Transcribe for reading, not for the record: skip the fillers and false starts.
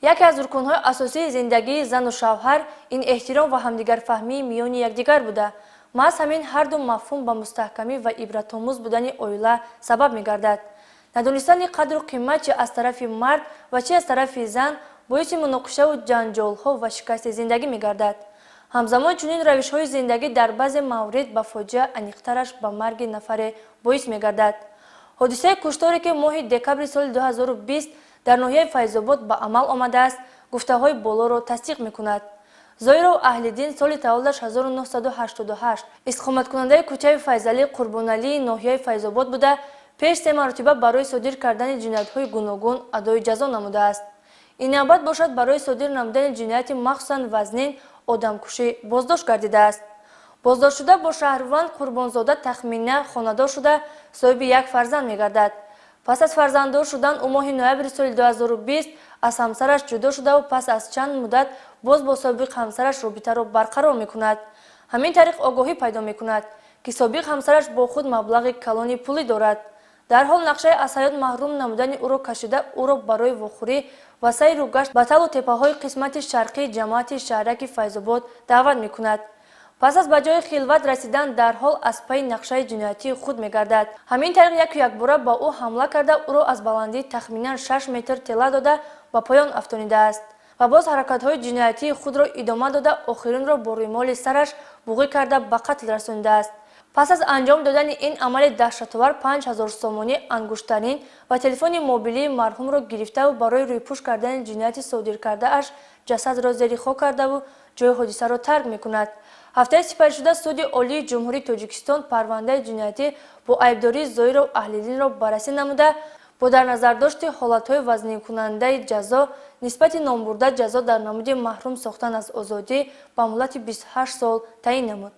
یکی از رکن‌های اساسی زندگی زن و شوهر این احترام و همدیگرفهمی میان یکدیگر بوده. محض همین هر دو مفهوم با مستحکمی و عبرت‌آموز بودن اویلا سبب می‌گردد. ندانستن قدر و قیمت چه از طرف مرد و چه از طرف زن باعث مناقشه و جنجال‌ها و شکست زندگی می‌گردد. همزمان چنین روش‌های زندگی در بعضی موارد به فاجعه عمیق‌ترش به مرگ نفر باعث می‌گردد. حادثه کشتاری که ماه دکبر سال 2020 در ناحیه فیض‌آباد به عمل آمده است، گفته‌های بالا را تصدیق می‌کند. زایرا و اهل‌دین سال تولدش 1988 استقامت کننده کوچه فیضعلی قربانعلی ناحیه فیض‌آباد بوده، پیش 3 مرتبه برای صادر کردن جنایت‌های گوناگون ادای جزا نموده است. این نوبت باشد برای صادر نمودن جنایت مخصوصاً وزنین آدمکشی بازداشت گردیده است. بازداشت شده با شهروند قربانزاده تخمینه خانه‌دار شده صاحب یک فرزند می‌گردد. پس از فرزنددار شدن او ماه نوامبر سال 2020 از همسرش جدا شده و پس از چند مدت باز با سابق همسرش رابطه را برقرار می‌کند. همین طریق آگاهی پیدا می‌کند که سابق همسرش با خود مبلغ کلانی پولی دارد. در حال نقشه از حیات محروم نمودن او را کشیده او را برای واخوری و سیر و گشت به تل و تپه‌های قسمت شرقی جماعت شهرک فیض‌آباد دعوت می‌کند. پس از به جای خلوت رسیدن در حال از پی نقشه جنایتی خود می‌گردد. همین طریق یک باره با او حمله کرده او را از بلندی تخمینا 6 متر تله داده به پایان افسانیده است و باز حرکت‌های جنایتی خود را ادامه داده آخرین را با رومال سرش بوغی کرده به قتل رسانیده است. پس از انجام دادن این عمل دهشت‌آور 5000 سومانی انگشترین و تلفن موبیلی مرحوم را گرفته و برای رویپوش کردن جنایت صادر کرده اش جسد را زیر خاک کرده و جای حادثه را ترک می‌کند. هفته سپری شده سود عالی جمهوری تاجیکستان پرونده جنایتی با عیبداری زایرا و اهل‌دین را بررسی نموده با در نظر داشت حالت‌های وزنی کننده جزا نسبت نامبرده جزا در نمود محروم ساختن از آزادی به مهلت 28 سال تعیین نمود.